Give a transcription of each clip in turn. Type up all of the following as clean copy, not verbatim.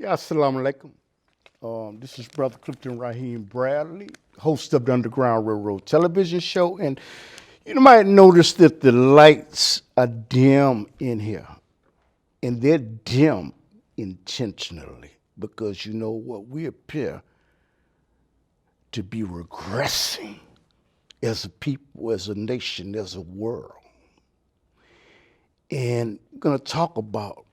Assalamu alaikum. This is Brother Clifton Raheem Bradley, host of the Underground Railroad television show. And you might notice that the lights are dim in here. And they're dim intentionally because you know what? We appear to be regressing as a people, as a nation, as a world. And we're going to talk about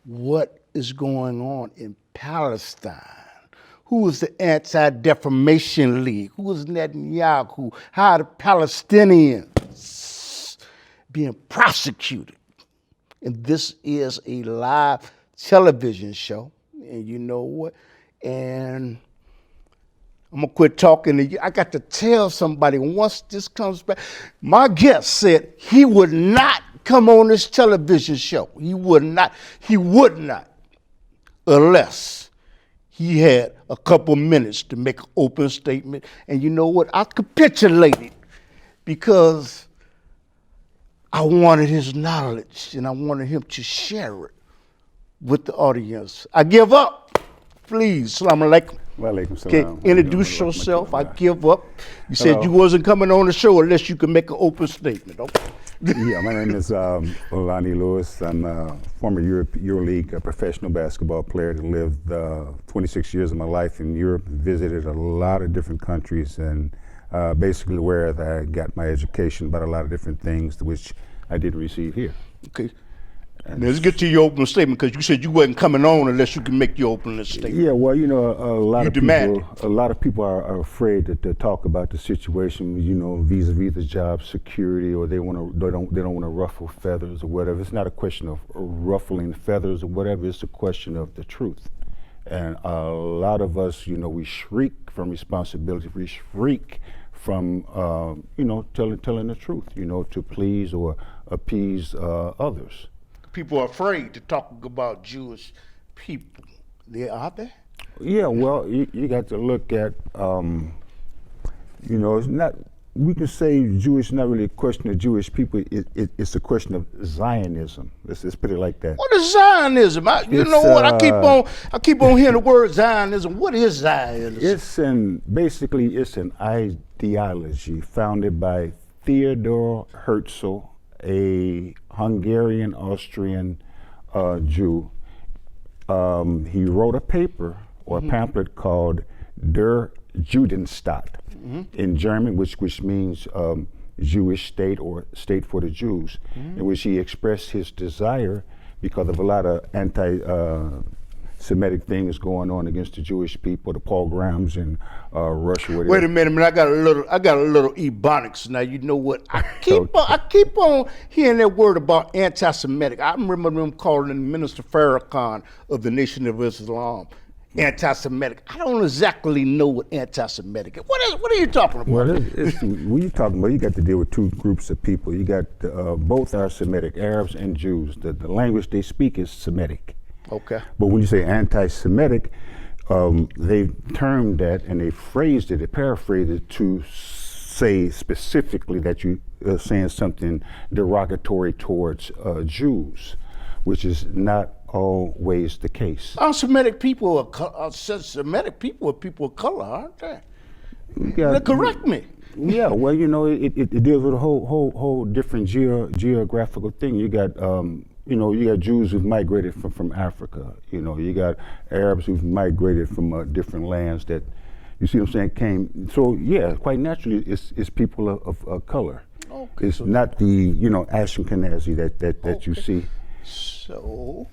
what is going on in Palestine. Who is the Anti-Defamation League? Who is Netanyahu? How are the Palestinians being prosecuted? And this is a live television show. And you know what? And I'm going to quit talking to you. I got to tell somebody once this comes back. My guest said he would not come on this television show. He would not, unless he had a couple minutes to make an open statement. And you know what? I capitulated because I wanted his knowledge and I wanted him to share it with the audience. I give up. Please, Assalamu alaikum. Walaikum salam. Okay, introduce yourself. I give up. You said you wasn't coming on the show unless you could make an open statement. Okay. Yeah, my name is Olani Lewis. I'm a former EuroLeague professional basketball player that lived 26 years of my life in Europe, visited a lot of different countries, and basically where I got my education about a lot of different things, which I didn't receive here. Okay. Now, let's get to your opening statement because you said you wasn't coming on unless you can make your opening statement. Yeah, well, you know, a lot of people are afraid to talk about the situation, you know, vis-a-vis the job security, or they don't want to ruffle feathers or whatever. It's not a question of ruffling feathers or whatever. It's a question of the truth. And a lot of us, you know, we shriek from responsibility. We shriek from, you know, telling the truth, you know, to please or appease others. People are afraid to talk about Jewish people. They are they? Yeah, well, you got to look at, you know, it's not, we can say Jewish is not really a question of Jewish people, it's a question of Zionism. Let's put it like that. What is Zionism? You know what, I keep on hearing the word Zionism. What is Zionism? Basically it's an ideology founded by Theodor Herzl, a Hungarian-Austrian Jew. He wrote a paper or a pamphlet called Der Judenstaat in German, which means Jewish state or state for the Jews, in which he expressed his desire because of a lot of anti-Semitic things going on against the Jewish people, the pogroms in Russia. Wait a minute, I got a little ebonics now. You know what? I keep on hearing that word about anti-Semitic. I remember them calling Minister Farrakhan of the Nation of Islam anti-Semitic. I don't exactly know what anti-Semitic is. What are you talking about? Well, when you're talking about, you got to deal with two groups of people. You got both are Semitic, Arabs and Jews. The language they speak is Semitic. Okay. But when you say anti-Semitic, they termed that and they phrased it, they paraphrased it to say specifically that you are saying something derogatory towards Jews, which is not always the case. Semitic people are Semitic people are people of color, aren't they? Correct me. Yeah, well, you know, it deals with a whole different geographical thing. You got you know, you got Jews who've migrated from Africa. You know, you got Arabs who've migrated from different lands that, you see what I'm saying, came. So yeah, quite naturally, it's people of color. Okay, it's not the, you know, Ashkenazi that you see. So,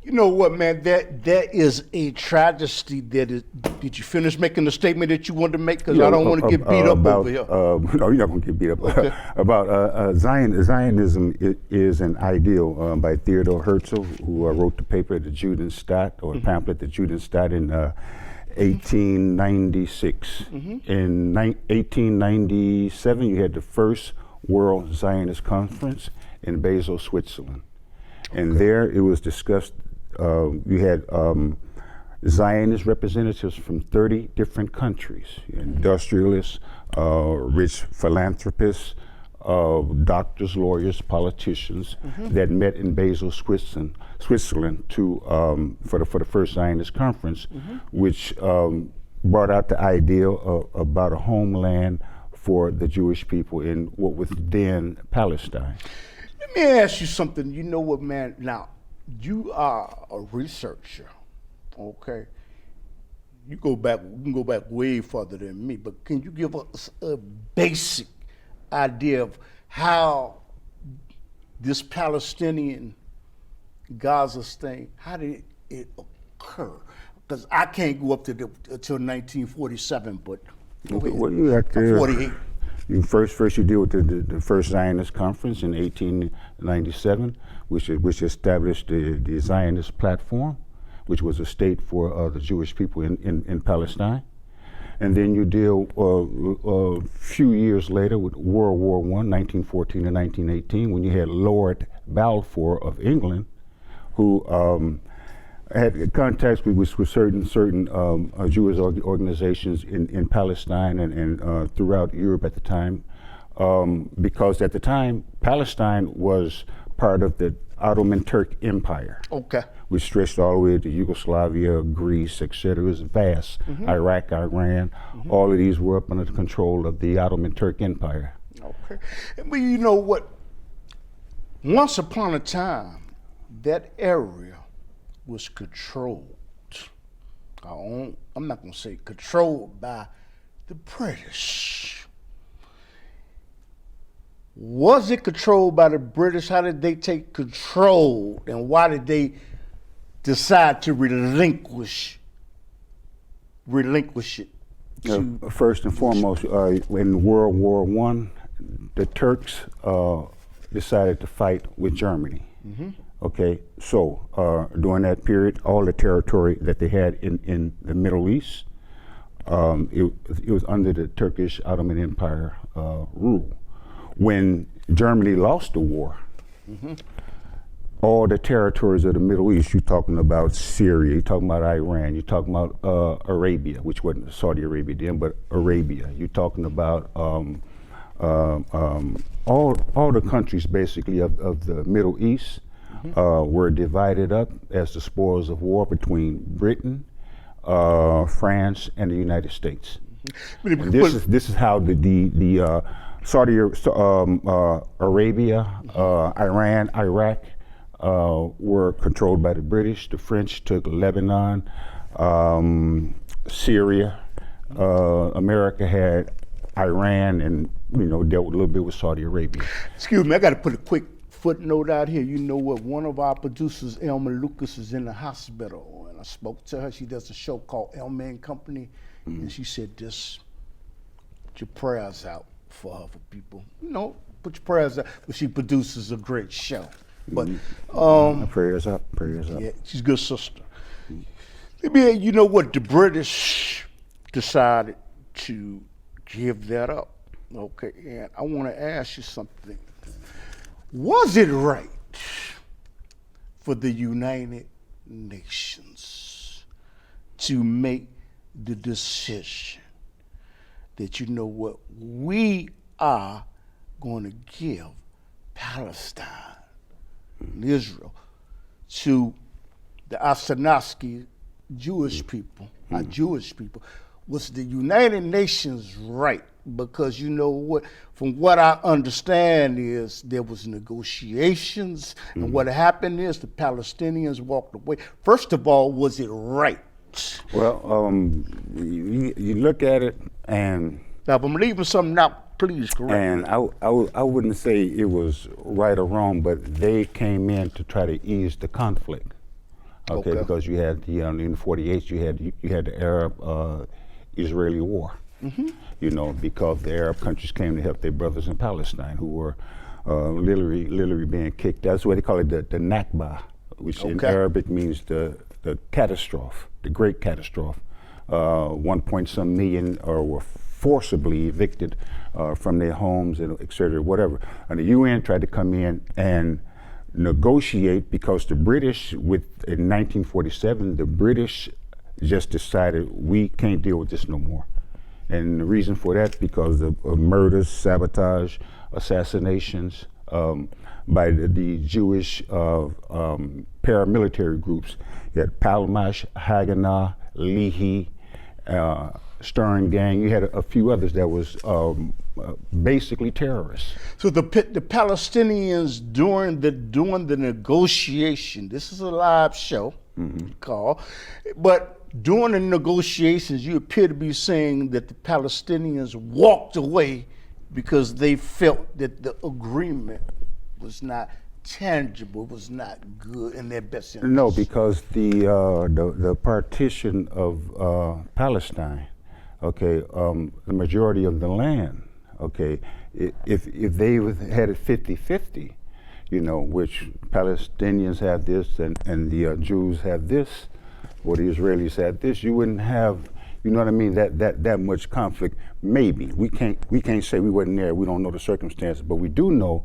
you know what, man? That is a tragedy. Did you finish making the statement that you wanted to make? Because I don't want to get beat up over here. No, you're not going to get beat up. Okay. About Zionism is an ideal by Theodor Herzl, who wrote the paper, the Judenstaat, or pamphlet, the Judenstaat, in 1896. In 1897, you had the first World Zionist Conference in Basel, Switzerland. And there it was discussed. You had Zionist representatives from 30 different countries, industrialists, rich philanthropists, doctors, lawyers, politicians that met in Basel, Switzerland to for the first Zionist conference, which brought out the idea about a homeland for the Jewish people in what was then Palestine. Let me ask you something. You know what, man? Now, you are a researcher, okay? You can go back way further than me, but can you give us a basic idea of how this Palestinian Gaza thing, how did it occur? Because I can't go up to until 1947, but go ahead. Well, you have to, 48. You first you deal with the first Zionist conference in 1897, which established the Zionist platform, which was a state for the Jewish people in Palestine. And then you deal a few years later with World War I, 1914 to 1918, when you had Lord Balfour of England, who had contacts with certain Jewish organizations in Palestine and throughout Europe at the time, because at the time Palestine was part of the Ottoman Turk Empire, which stretched all the way to Yugoslavia, Greece, etc. It was vast. Iraq, Iran, all of these were up under the control of the Ottoman Turk Empire. Okay, but you know what? Once upon a time, that area was controlled. I'm not going to say controlled by the British. Was it controlled by the British? How did they take control, and why did they decide to relinquish it? First and foremost, in World War I, the Turks decided to fight with Germany. Okay, so during that period, all the territory that they had in the Middle East, it was under the Turkish Ottoman Empire rule. When Germany lost the war, all the territories of the Middle East, you're talking about Syria, you're talking about Iran, you're talking about Arabia, which wasn't Saudi Arabia then, but Arabia. You're talking about all the countries basically of the Middle East were divided up as the spoils of war between Britain, France, and the United States. And this is how the Saudi Arabia, Iran, Iraq were controlled by the British. The French took Lebanon, Syria. America had Iran, and dealt with a little bit with Saudi Arabia. Excuse me, I got to put a quick footnote out here. You know what? One of our producers, Elma Lucas, is in the hospital, and I spoke to her. She does a show called Elma and Company, and she said, "Just put your prayers out for her, for people. Put your prayers out." But she produces a great show. But prayers up. Yeah, she's a good sister. You know what? The British decided to give that up. Okay, and I want to ask you something. Was it right for the United Nations to make the decision that, we are going to give Palestine and Israel to the Ashkenazi Jewish people, our Jewish people? Was the United Nations right? Because from what I understand is there was negotiations, and what happened is the Palestinians walked away. First of all, was it right? Well, you look at it, and now if I'm leaving something out, please correct me. And I wouldn't say it was right or wrong, but they came in to try to ease the conflict. Okay. Because you had in '48 you had the Arab-Israeli war. Because the Arab countries came to help their brothers in Palestine who were literally being kicked out. That's what they call it, the Nakba, which in Arabic means the catastrophe, the great catastrophe. 1.some million were forcibly evicted from their homes, and et cetera, whatever. And the UN tried to come in and negotiate, because the British, in 1947, the British just decided we can't deal with this no more. And the reason for that, because of murders, sabotage, assassinations by the Jewish paramilitary groups. You had Palmash, Haganah, Lehi, Stern Gang. You had a few others that was basically terrorists. So the Palestinians during the negotiation, this is a live show, call, but during the negotiations, you appear to be saying that the Palestinians walked away because they felt that the agreement was not tangible, was not good in their best interest. No, because the partition of Palestine, okay, the majority of the land, okay, if they had it 50-50, you know, which Palestinians have this and the Jews have this, or the Israelis had this, you wouldn't have, you know what I mean, that much conflict. Maybe we can't say we wasn't there. We don't know the circumstances, but we do know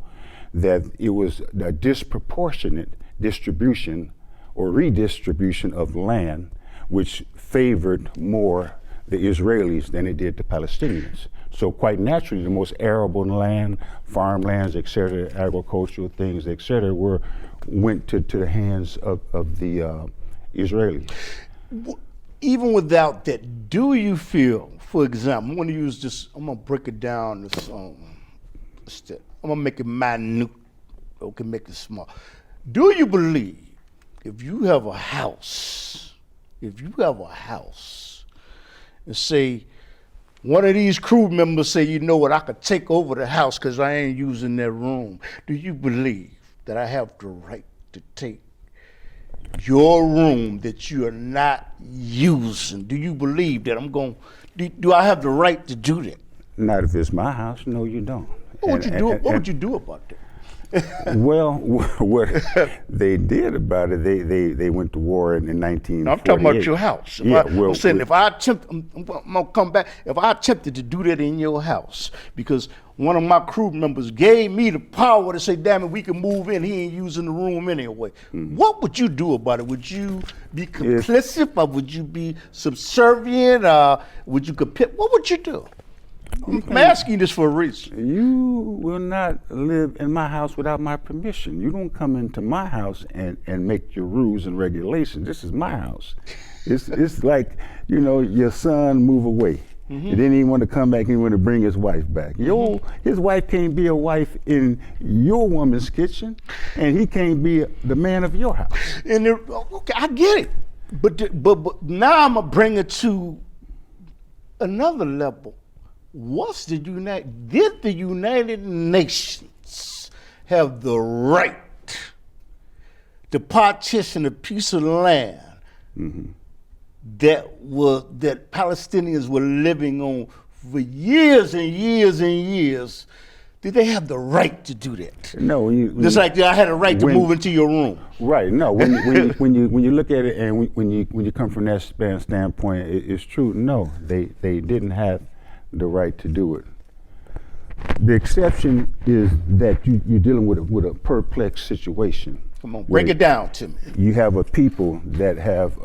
that it was a disproportionate distribution or redistribution of land, which favored more the Israelis than it did the Palestinians. So quite naturally, the most arable land, farmlands, et cetera, agricultural things, et cetera, went to the hands of the Israelis. Even without that, do you feel, for example, I'm going to use this, I'm going to break it down this step. I'm going to make it minute, okay, make it small. Do you believe if you have a house, and say one of these crew members say, you know what, I could take over the house because I ain't using their room, do you believe that I have the right to take your room that you are not using? Do you believe that do I have the right to do that? Not if it's my house. No, you don't. What would you do about that? Well, what they did about it, they went to war in 1948. No, I'm talking about your house. I'm saying if I attempt, I'm gonna come back. If I attempted to do that in your house, because one of my crew members gave me the power to say, "Damn it, we can move in. He ain't using the room anyway." What would you do about it? Would you be complicit, or would you be subservient, or would you compete? What would you do? I'm asking this for a reason. You will not live in my house without my permission. You don't come into my house and make your rules and regulations. This is my house. It's like, you know, your son move away. He didn't even want to come back, he wanted to bring his wife back. His wife can't be a wife in your woman's kitchen, and he can't be the man of your house. And okay, I get it. But now I'm going to bring it to another level. Did the United Nations have the right to partition a piece of land that Palestinians were living on for years and years and years? Did they have the right to do that? No. Just like I had a right to move into your room. Right. No. When you look at it and when you come from that standpoint, it's true. No, they didn't have the right to do it. The exception is that you're dealing with a perplexed situation. Come on, break it down to me. You have a people that have,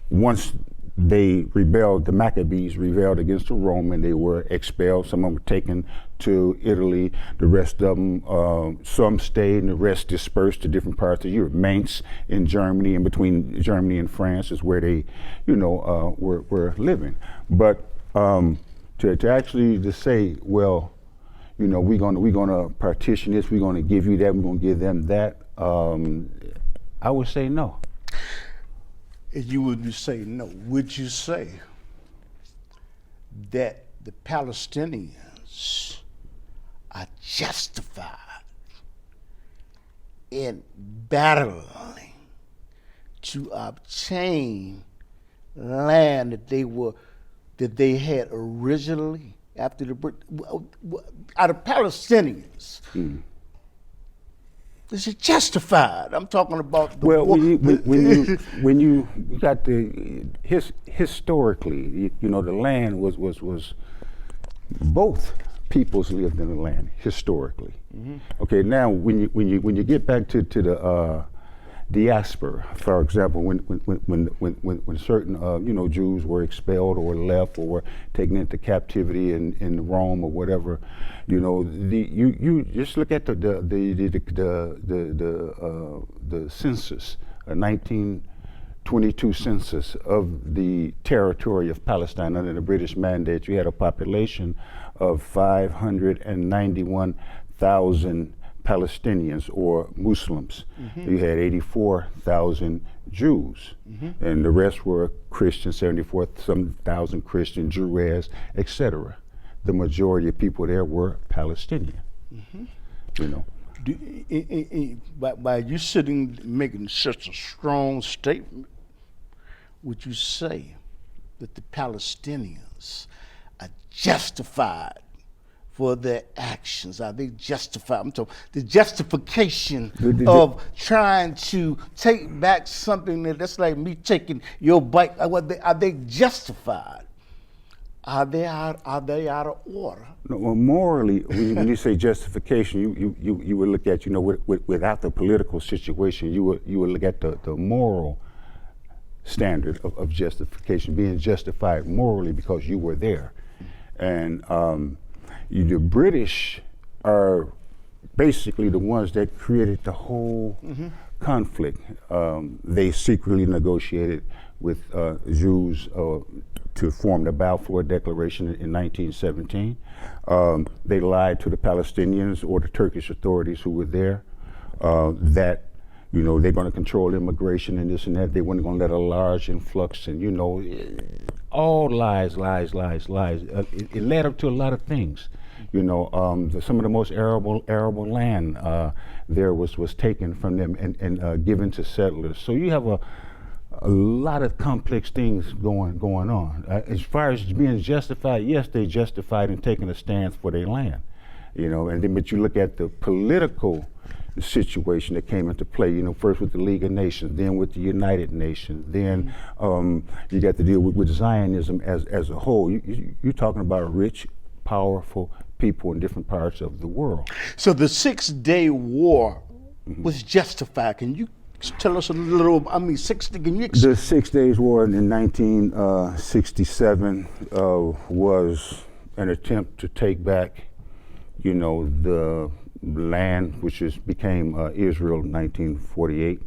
once they rebelled, the Maccabees rebelled against the Roman, they were expelled. Some of them were taken to Italy. The rest of them, some stayed and the rest dispersed to different parts of Europe. Mainz in Germany, in between Germany and France is where they, were living. But to actually say, well, we're gonna partition this, we're gonna give you that, we're gonna give them that, I would say no. And you would say no. Would you say that the Palestinians are justified in battling to obtain land that they had originally after the out of Palestinians? Is it justified? I'm talking about the when you got historically, the land was both peoples lived in the land historically. Okay, now when you get back to diaspora. For example, when certain Jews were expelled or left or were taken into captivity in Rome or whatever, you just look at the census, 1922 census of the territory of Palestine under the British mandate. You had a population of 591,000 Palestinians or Muslims. You had 84,000 Jews, and the rest were Christians, 74,000 Christian, Druze, etc. The majority of people there were Palestinian. By you sitting making such a strong statement, would you say that the Palestinians are justified for their actions? Are they justified? I'm talking the justification of trying to take back something that's like me taking your bike. Are they justified? Are they out of order? No, well, morally, when you say justification, you would look at, without the political situation, you would look at the moral standard of justification, being justified morally because you were there. And the British are basically the ones that created the whole conflict. They secretly negotiated with Jews to form the Balfour Declaration in 1917. They lied to the Palestinians or the Turkish authorities who were there that they're going to control immigration and this and that. They weren't going to let a large influx, and all lies. It led up to a lot of things. Some of the most arable land there was taken from them and given to settlers. So you have a lot of complex things going on. As far as being justified, yes, they justified in taking a stance for their land, but you look at the political situation that came into play, first with the League of Nations, then with the United Nations, then you got to deal with Zionism as a whole. You're talking about rich, powerful people in different parts of the world. So the 6-day war was justified. Can you tell us a little? Can you? The 6 Days War in 1967 was an attempt to take back, the land which became Israel in 1948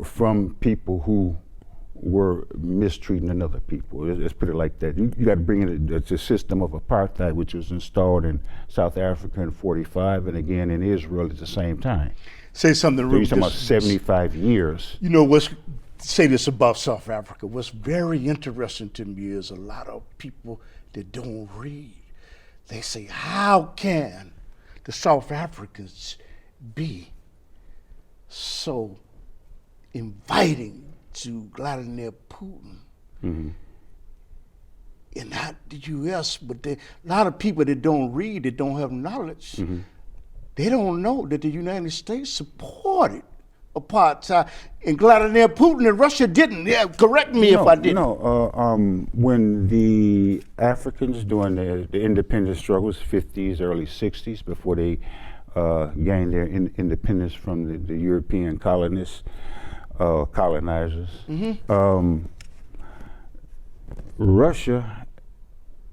from people who were mistreating another people. Let's put it like that. You got to bring in the system of apartheid, which was installed in South Africa in 45 and again in Israel at the same time. Say something. So you're talking about 75 years. Say this about South Africa. What's very interesting to me is a lot of people that don't read. They say, how can the South Africans be so inviting to Vladimir Putin and not the U.S., but a lot of people that don't read, that don't have knowledge, they don't know that the United States supported apartheid, and Vladimir Putin and Russia didn't. Yeah, correct me if I didn't. When the Africans during the independence struggles, 50s, early 60s, before they gained their independence from the European colonizers, Russia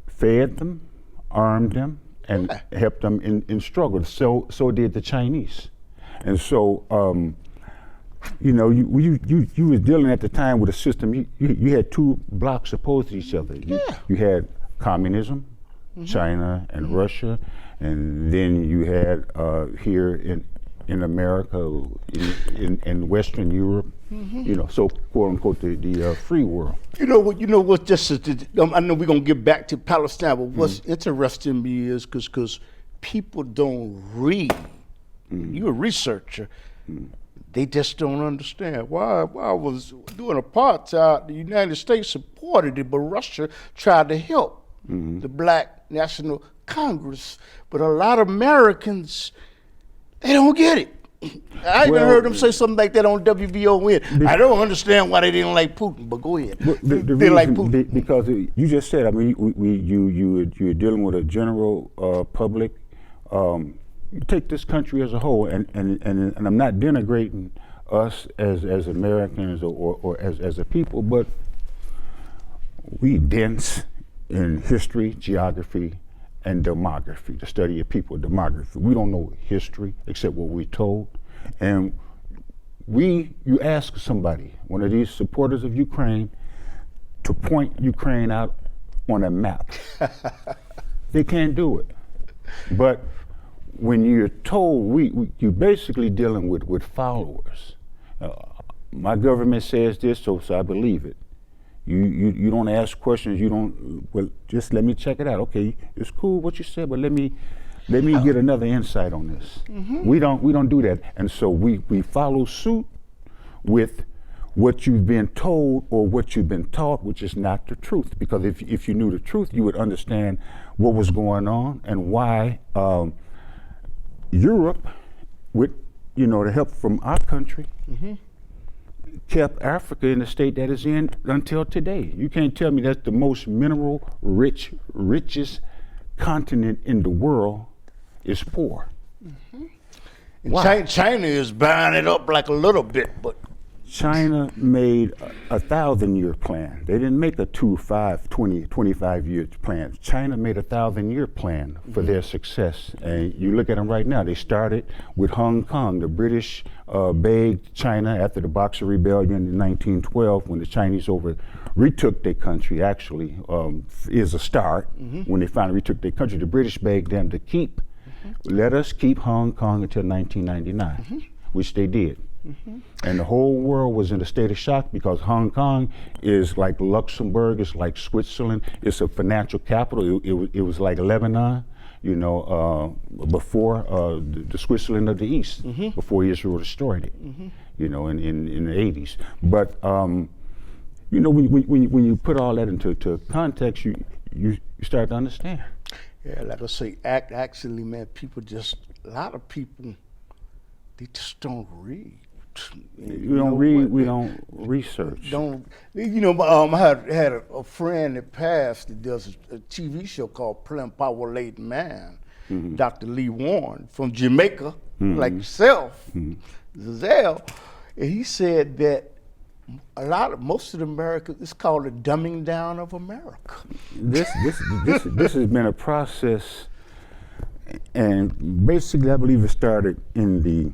fed them, armed them, and helped them in struggle. So did the Chinese. And so, you were dealing at the time with a system. You had two blocks opposed to each other. You had communism, China and Russia, and then you had here in America, in Western Europe, so quote unquote the free world. I know we're gonna get back to Palestine, but what's interesting to me is because people don't read. You're a researcher. They just don't understand why I was doing apartheid. The United States supported it, but Russia tried to help the Black National Congress. But a lot of Americans, they don't get it. I even heard them say something like that on WVON. I don't understand why they didn't like Putin, but go ahead. They like Putin because you just said. I mean, you were dealing with a general public you take this country as a whole, and I'm not denigrating us as Americans or as a people, but we dense in history, geography, and demography, the study of people, demography. We don't know history except what we're told. And you ask somebody, one of these supporters of Ukraine, to point Ukraine out on a map. They can't do it. But when you're told, you're basically dealing with followers. My government says this, so I believe it. You don't ask questions. You don't. Well, just let me check it out. Okay, it's cool what you said, but let me get another insight on this. Mm-hmm. We don't do that, and so we follow suit with what you've been told or what you've been taught, which is not the truth. Because if you knew the truth, you would understand what was going on and why Europe, with the help from our country, mm-hmm. kept Africa in the state that it's in until today. You can't tell me that's the most richest continent in the world is poor. Mm-hmm. And China is buying it up like a little bit, but China made a 1,000-year plan. They didn't make a 2, 5, 20, 25-year plan. China made a 1,000-year plan for mm-hmm. their success. And you look at them right now. They started with Hong Kong. The British begged China after the Boxer Rebellion in 1912, when the Chinese retook their country, actually, is a start. Mm-hmm. When they finally retook their country, the British begged them to let us keep Hong Kong until 1999, mm-hmm. which they did. Mm-hmm. And the whole world was in a state of shock because Hong Kong is like Luxembourg, it's like Switzerland, it's a financial capital. It was like Lebanon, before the Switzerland of the East, mm-hmm. before Israel destroyed it, mm-hmm. In the 80s. But when you put all that into context, you start to understand. Yeah, like I say, actually, man, a lot of people, they just don't read. We don't read, we don't research. I had a friend that passed that does a TV show called Power Laid Man, mm-hmm. Dr. Lee Warren from Jamaica, mm-hmm. like yourself, mm-hmm. Zell, and he said that most of America, it's called the dumbing down of America. This has been a process, and basically I believe it started in the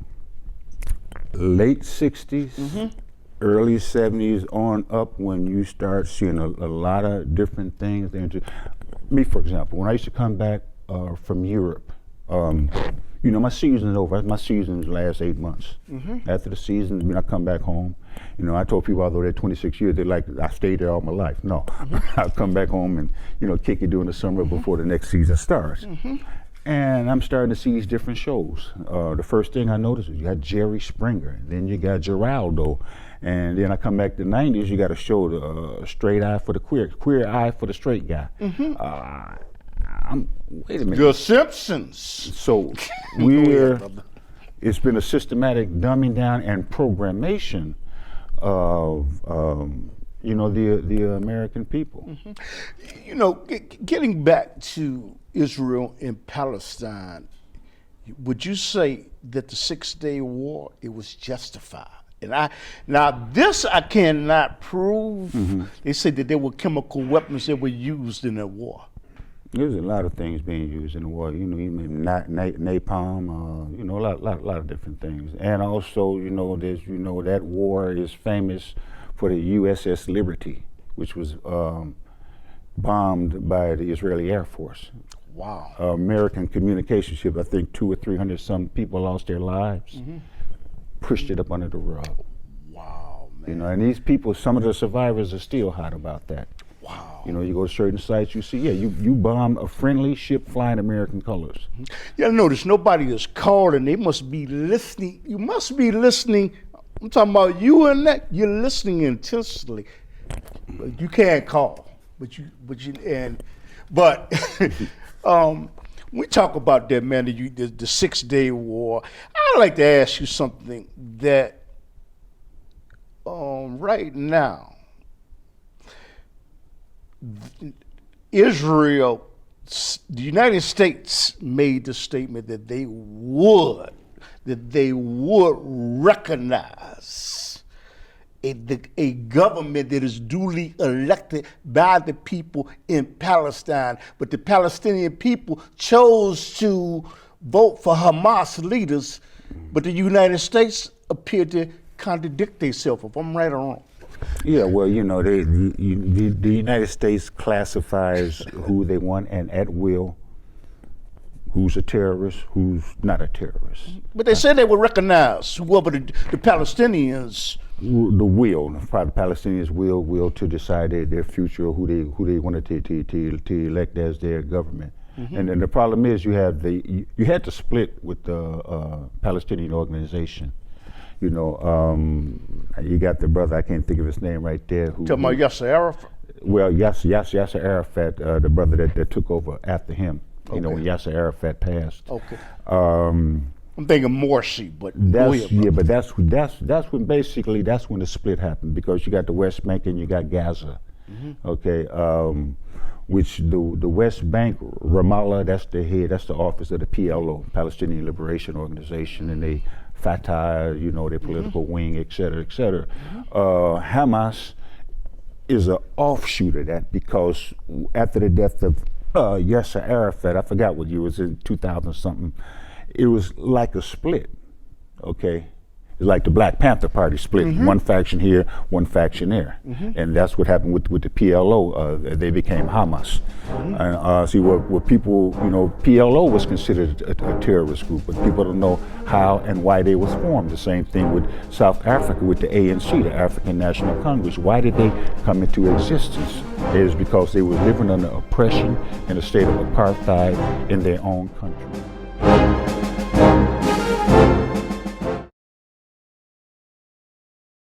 late 60s, mm-hmm. early 70s on up, when you start seeing a lot of different things. Me, for example, when I used to come back from Europe, my season is over. My season's last 8 months. Mm-hmm. After the season, when I come back home, I told people although they're 26 years, they're like, I stayed there all my life. No, mm-hmm. I'll come back home and kick it during the summer mm-hmm. before the next season starts. Mm-hmm. And I'm starting to see these different shows. The first thing I noticed is you got Jerry Springer, then you got Geraldo, and then I come back to the 90s, you got a show, the straight eye for the queer eye for the straight guy. Mm-hmm. Wait a minute. The Simpsons. So it's been a systematic dumbing down and programmation of the American people. Mm-hmm. Getting back to Israel and Palestine, would you say that the 6-Day War, it was justified? And this I cannot prove. Mm-hmm. They say that there were chemical weapons that were used in the war. There's a lot of things being used in the war. Even napalm. A lot of different things. And also, there's that war is famous for the USS Liberty, which was bombed by the Israeli Air Force. Wow. American communication ship, I think 200 or 300 some people lost their lives, mm-hmm. pushed it up under the rug. Wow, man. And these people, some of the survivors are still hot about that. Wow. You go to certain sites, you see, you bomb a friendly ship flying American colors. Mm-hmm. Yeah, notice nobody is calling. They must be listening. You must be listening. I'm talking about you and that. You're listening intensely. You can't call, but we talk about that, man. The 6-Day War. I'd like to ask you something that right now, Israel the United States made the statement that they would recognize a government that is duly elected by the people in Palestine, but the Palestinian people chose to vote for Hamas leaders, but the United States appeared to contradict themselves, if I'm right or wrong. Yeah, well, you know, the United States classifies who they want and at will, who's a terrorist, who's not a terrorist. But they said they would recognize whoever the Palestinians. The will, the Palestinians will to decide their future, or who they wanted to elect as their government. Mm-hmm. And then the problem is you had to split with the Palestinian organization. You know, you got the brother, I can't think of his name right there. Talking about Yasser Arafat? Well, Yasser Arafat, the brother that took over after him. You know, when Yasser Arafat passed. Okay. I'm thinking Morsi, but that's when basically that's when the split happened, because you got the West Bank and you got Gaza. Mm-hmm. Okay. Which the West Bank, Ramallah, that's the office of the PLO, Palestinian Liberation Organization, and they Fatah, you know, their political wing, et cetera, et cetera. Hamas is an offshoot of that, because after the death of Yasser Arafat, I forgot what year it was, in 2000 something, it was like a split, okay? It's like the Black Panther Party split, one faction here, one faction there. And that's what happened with the PLO, they became Hamas. And see what people, you know, PLO was considered a terrorist group, but people don't know how and why they was formed. The same thing with South Africa, with the ANC, the African National Congress. Why did they come into existence? It is because they were living under oppression in a state of apartheid in their own country.